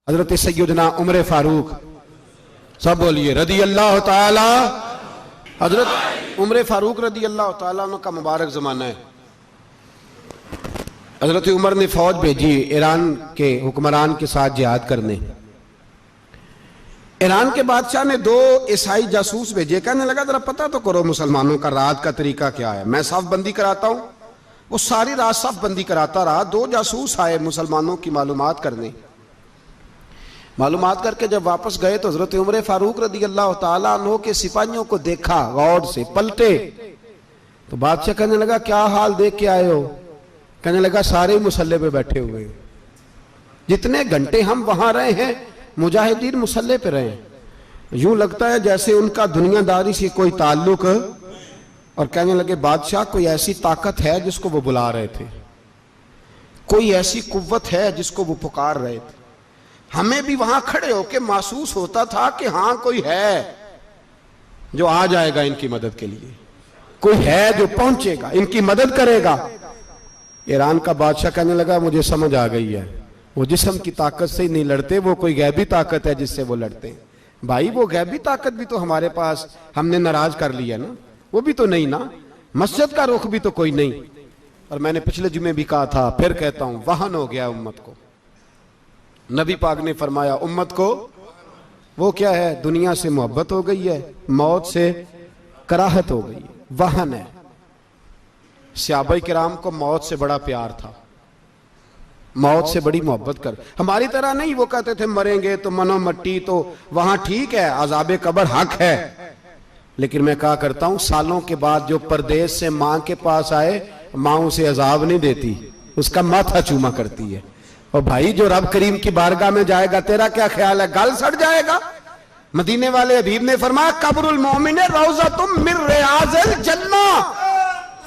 हजरत सैयदना उमर फारूक, सब बोलिए रदी अल्लाह ताला। हजरत उमर फारूक रदी अल्लाह ताला का मुबारक ज़माना है। हजरत उमर ने फौज भेजी ईरान के हुक्मरान के साथ जिहाद करने। ईरान के बादशाह ने 2 ईसाई जासूस भेजे, कहने लगा जरा पता तो करो मुसलमानों का रात का तरीका क्या है, मैं साफ बंदी कराता हूं। वो सारी रात साफ बंदी कराता रहा। 2 जासूस आए मुसलमानों की मालूमात करने। मालूमात करके जब वापस गए तो हजरत उमर फारूक रदी अल्लाह ताला अन्हु के सिपाहियों को देखा, गौर से पलटे तो बादशाह कहने लगा क्या हाल देख के आए हो? कहने लगा सारे मुसल्ले पे बैठे हुए, जितने घंटे हम वहां रहे हैं मुजाहिदीन मुसल्ले पे रहे, यूं लगता है जैसे उनका दुनियादारी से कोई ताल्लुक। और कहने लगे बादशाह कोई ऐसी ताकत है जिसको वो बुला रहे थे, कोई ऐसी कुव्वत है जिसको वो पुकार रहे थे। हमें भी वहां खड़े होके महसूस होता था कि हाँ कोई है जो आ जाएगा इनकी मदद के लिए, कोई है जो पहुंचेगा इनकी मदद करेगा। ईरान का बादशाह कहने लगा मुझे समझ आ गई है, वो जिस्म की ताकत से ही नहीं लड़ते, वो कोई गैबी ताकत है जिससे वो लड़ते हैं। भाई वो गैबी ताकत भी तो हमारे पास हमने नाराज कर लिया ना, वो भी तो नहीं ना, मस्जिद का रुख भी तो कोई नहीं। और मैंने पिछले जुमे भी कहा था, फिर कहता हूं, वहन हो गया उम्मत को। नबी पाक ने फरमाया उम्मत को वो क्या है, दुनिया से मोहब्बत हो गई है, मौत से कराहत हो गई है, वहन है। सहाबाए किराम को मौत से बड़ा प्यार था, मौत से बड़ी मोहब्बत कर। हमारी तरह नहीं, वो कहते थे मरेंगे तो मनो मट्टी, तो वहां ठीक है, अजाबे कब्र हक है। लेकिन मैं कहा करता हूं सालों के बाद जो परदेश से मां के पास आए, मां उसे अजाब नहीं देती, उसका माथा चूमा करती है। और भाई जो रब करीम की बारगाह में जाएगा, तेरा क्या ख्याल है, गल सड़ जाएगा? मदीने वाले हबीब ने फरमाया कब्रुल मोमिन रौज़तुम मिन रियाज़िल जन्ना,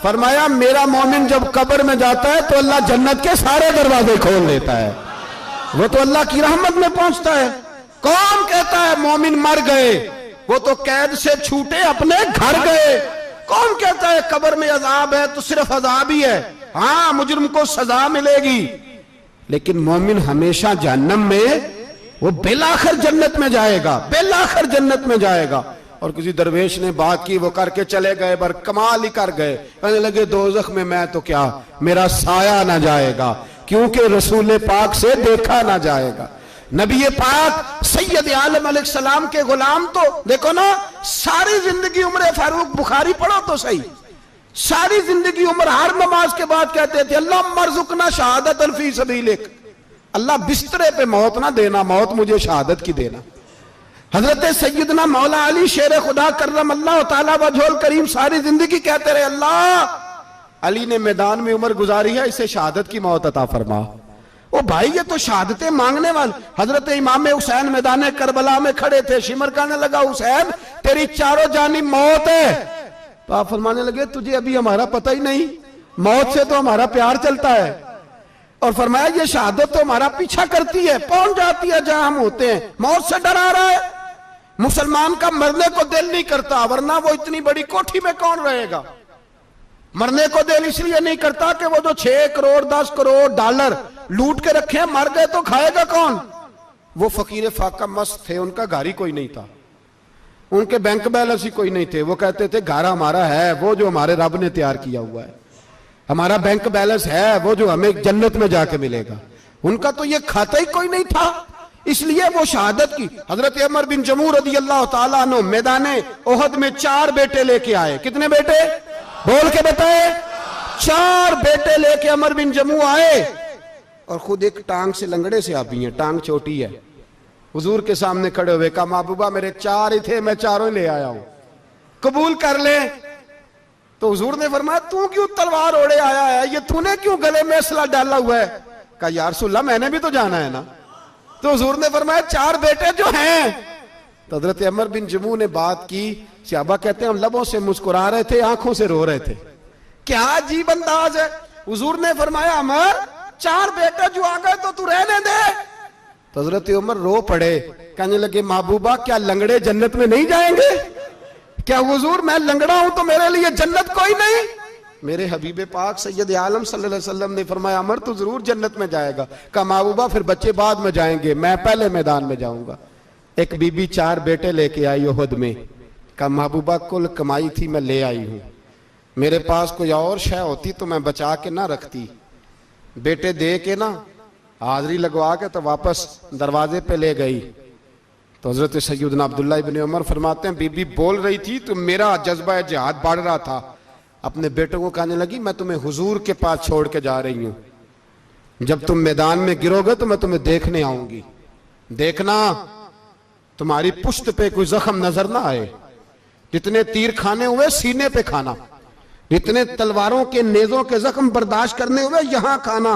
फरमाया मेरा मोमिन जब कब्र में जाता है तो अल्लाह जन्नत के सारे दरवाजे खोल देता है, वो तो अल्लाह की रहमत में पहुंचता है। कौन कहता है मोमिन मर गए, वो तो कैद से छूटे अपने घर गए। कौन कहता है कब्र में अजाब है तो सिर्फ अजाब ही है, हाँ मुजरिम को सजा मिलेगी, लेकिन मोमिन हमेशा जहन्नम में, वो बेलाखिर जन्नत में जाएगा, बेलाखिर जन्नत में जाएगा। और किसी दरवेश ने बात की, वो करके चले गए, पर कमाल ही कर गए, कहने लगे दोज़ख में मैं तो क्या, मेरा साया ना जाएगा, क्योंकि रसूल पाक से देखा ना जाएगा। नबी पाक सैयद आलम अलैहिस्सलाम के गुलाम तो देखो ना, सारी जिंदगी उम्र फारूक, बुखारी पढ़ो तो सही, सारी जिंदगी उम्र हर नमाज के बाद कहते थे अल्लाह मरजुकना शहादतन फी सबीलिक, अल्लाह बिस्तरे पे मौत ना देना, मौत मुझे शहादत की देना। हजरत सैयदना मौला अली शेर खुदा करम अल्लाह ताला वजहुल करीम सारी जिंदगी कहते रहे अल्लाह अली ने मैदान में उम्र गुजारी है, इसे शहादत की मौत अता फरमा। ओ भाई ये तो शहादतें मांगने वाले। हजरत इमाम हुसैन मैदान करबला में खड़े थे, शिमर कहने लगा हुसैन तेरी चारों जानिब मौत है, तो आप फरमाने लगे तुझे अभी हमारा पता ही नहीं, मौत से तो हमारा प्यार चलता है। और फरमाया ये शहादत तो हमारा पीछा करती है, पहुंच जाती है जहां हम होते हैं, मौत से डरा रहा है। मुसलमान का मरने को दिल नहीं करता, वरना वो इतनी बड़ी कोठी में कौन रहेगा। मरने को दिल इसलिए नहीं करता कि वो जो 6 करोड़ 10 करोड़ डॉलर लूट के रखे, मर गए तो खाएगा कौन। वो फकीर फाका मस्त थे, उनका घर ही कोई नहीं था, उनके बैंक बैलेंस ही कोई नहीं थे। वो कहते थे घर हमारा है वो जो हमारे रब ने तैयार किया हुआ है, हमारा बैंक बैलेंस है वो जो हमें जन्नत में जाके मिलेगा। उनका तो ये खाता ही कोई नहीं था, इसलिए वो शहादत की। हजरत उमर बिन जमू रदी अल्लाह ताला अन्हु मैदाने ओहद में 4 बेटे लेके आए। कितने बेटे बोल के बताए? 4 बेटे लेके उमर बिन जमू आए, और खुद एक टांग से लंगड़े से आप ही हैं, टांग छोटी है। हुजूर के सामने खड़े हुए कहा महबूबा मेरे 4 ही थे, मैं 4 ही ले आया हूं, कबूल कर ले। तो हुजूर ने फरमाया तू क्यों तलवार ओढ़े आया है, ये तूने क्यों गले में असला डाला हुआ है? कहा या रसूलल्लाह मैंने भी तो जाना है ना। तो हुजूर ने फरमाया 4 बेटे जो हैं। तो हजरत उमर बिन जमू ने बात की, सहाबा कहते हैं हम लबों से मुस्कुरा रहे थे, आंखों से रो रहे थे, क्या अजीब अंदाज है। हुजूर ने फरमाया उमर 4 बेटे जो आ गए तो तू रहने दे। तो हजरत उमर रो पड़े, कहने लगे महबूबा क्या लंगड़े जन्नत में नहीं जाएंगे? क्या हुजूर मैं लंगड़ा हूं तो मेरे लिए जन्नत कोई नहीं? मेरे हबीब पाक सैयद आलम सल्लल्लाहु अलैहि वसल्लम ने फरमाया अमर तो जरूर जन्नत में जाएगा। कहा महबूबा फिर बच्चे बाद में जाएंगे, मैं पहले मैदान में जाऊंगा। एक बीबी 4 बेटे लेके आई उहद में। कहा महबूबा कुल कमाई थी मैं ले आई हूं, मेरे पास कोई और शय होती तो मैं बचा के ना रखती। बेटे दे के ना हाजिरी लगवा के तो वापस दरवाजे पे ले गई। तो हजरत सैयदना अब्दुल्ला इब्न उमर फरमाते हैं बीबी बोल रही थी तो मेरा जज्बा जिहाद बढ़ रहा था। अपने बेटों को कहने लगी मैं तुम्हें हुजूर के पास छोड़ के जा रही हूं, जब तुम मैदान में गिरोगे तो मैं तुम्हें देखने आऊंगी, देखना तुम्हारी पुश्त पे कोई जख्म नजर ना आए। जितने तीर खाने हुए सीने पे खाना, जितने तलवारों के नेजों के जख्म बर्दाश्त करने हुए यहां खाना,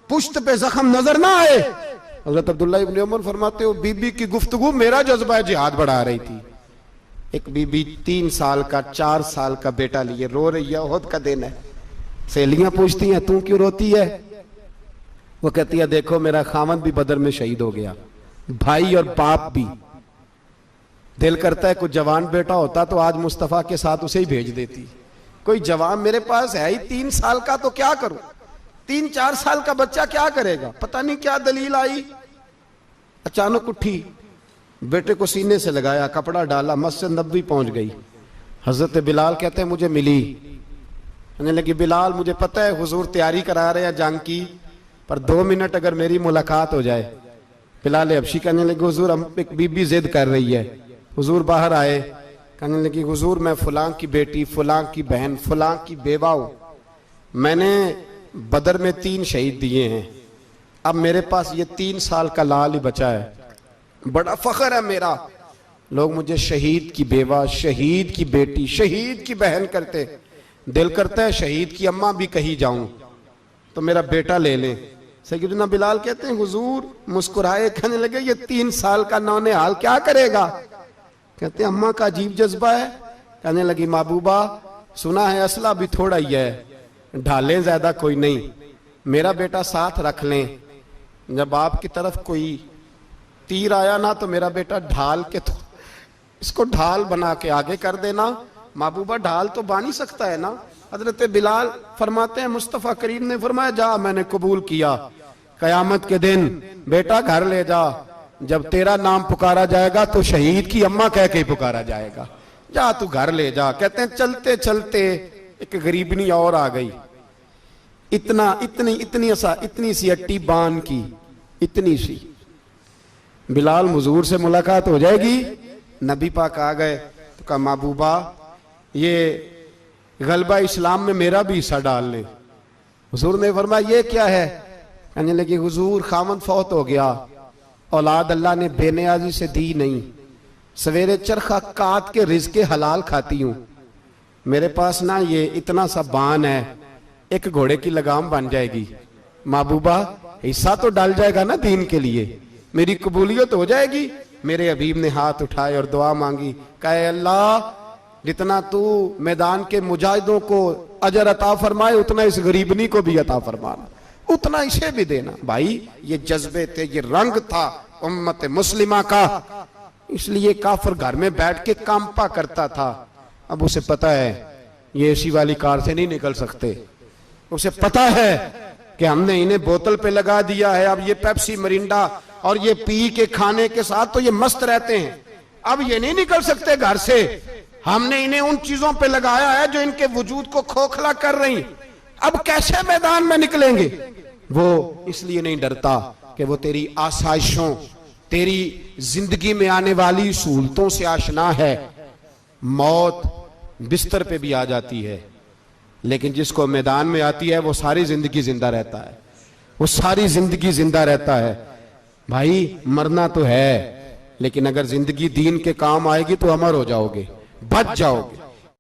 पुश्त पे जख्म नजर ना आए। हजरत अब्दुल्ला इब्न उमर फरमाते हो बीबी की गुफ्तगू मेरा जज्बा जिहाद बढ़ा रही थी। एक बीबी 3 साल का 4 साल का बेटा लिए रो रही है, ओहद का दिन है। सहेलियां पूछती हैं तू क्यों रोती है? वो कहती है देखो मेरा खामद भी बदर में शहीद हो गया, भाई और बाप भी। दिल करता है कोई जवान बेटा होता तो आज मुस्तफा के साथ उसे ही भेज देती। कोई जवान मेरे पास है ही 3 साल का तो क्या करूं, 3-4 साल का बच्चा क्या करेगा? पता नहीं क्या दलील आई, अचानक उठी, बेटे को सीने से लगाया, कपड़ा डाला, मस्जिद नबवी पहुंच गई। हजरत बिलाल कहते हैं मुझे मिली, कहने लगी बिलाल मुझे पता है हुजूर तैयारी करा रहे हैं जंग की, पर 2 मिनट अगर मेरी मुलाकात हो जाए। बिलाल हबशी कहने लगे हुजूर हम एक बीबी जिद कर रही है। हुजूर बाहर आए, कहने लगी हुजूर मैं फलां की बेटी, फलां की बहन, फलां की बेवा हूं, मैंने बदर में 3 शहीद दिए हैं, अब मेरे पास ये 3 साल का लाल ही बचा है, बड़ा फख्र है मेरा। लोग मुझे शहीद की बेवा, शहीद की बेटी, शहीद की बहन करते, दिल करता है शहीद की अम्मा भी कहीं जाऊं तो मेरा बेटा ले ले। सैयदना बिलाल कहते हैं हुजूर मुस्कुराए, कहने लगे ये 3 साल का नौनिहाल क्या करेगा? कहते हैं अम्मा का अजीब जज्बा है। कहने लगी महबूबा सुना है असला भी थोड़ा ही है, ढालें ज्यादा कोई नहीं, मेरा बेटा साथ रख लें, जब आपकी तरफ कोई तीर आया ना तो मेरा बेटा ढाल के तो इसको ढाल बना के आगे कर देना। महबूबा ढाल तो बानी सकता है ना। हजरत बिलाल फरमाते हैं मुस्तफ़ा करीम ने फरमाया जा मैंने कबूल किया, कयामत के दिन बेटा घर ले जा, जब तेरा नाम पुकारा जाएगा तो शहीद की अम्मा कह के पुकारा जाएगा, जा तू घर ले जा। कहते हैं चलते चलते एक गरीबनी और आ गई, इतनी सी अट्टी बान की, इतनी सी। बिलाल हुजूर से मुलाकात हो जाएगी, नबी पाक आ गए तो कहा महबूबा ये गलबा इस्लाम में मेरा भी हिस्सा डाल ले। हुजूर ने फरमाया ये क्या है? कहने लगी हुजूर खामद फौत हो गया, औलाद अल्लाह ने बेनियाजी से दी नहीं, सवेरे चरखा काट के रिज़्क़े हलाल खाती हूं, मेरे पास ना ये इतना सा बान है, एक घोड़े की लगाम बन जाएगी, महबूबा हिस्सा तो डाल जाएगा ना दीन के लिए, मेरी कबूलियत हो जाएगी। मेरे हबीब ने हाथ उठाए और दुआ मांगी, कहे अल्लाह जितना तू मैदान के मुजाहिदों को अजर अता फरमाए उतना इस गरीबनी को भी अता फरमाना, उतना इसे भी देना। भाई ये जज्बे थे, ये रंग था उम्मत मुस्लिमा का, इसलिए काफिर घर में बैठ के कांपा करता था। अब उसे पता है ये एसी वाली कार से नहीं निकल सकते, उसे पता है कि हमने इन्हें बोतल पे लगा दिया है, अब ये पेप्सी मरिंडा और ये पी के खाने के साथ तो ये मस्त रहते हैं, अब ये नहीं निकल सकते घर से, हमने इन्हें उन चीजों पे लगाया है जो इनके वजूद को खोखला कर रही, अब कैसे मैदान में निकलेंगे? वो इसलिए नहीं डरता कि वो तेरी आसाइशों, तेरी जिंदगी में आने वाली सहूलतों से आशना है। मौत बिस्तर पे भी आ जाती है, लेकिन जिसको मैदान में आती है वो सारी जिंदगी जिंदा रहता है, वो सारी जिंदगी जिंदा रहता है। भाई मरना तो है, लेकिन अगर जिंदगी दीन के काम आएगी तो अमर हो जाओगे, बच जाओगे।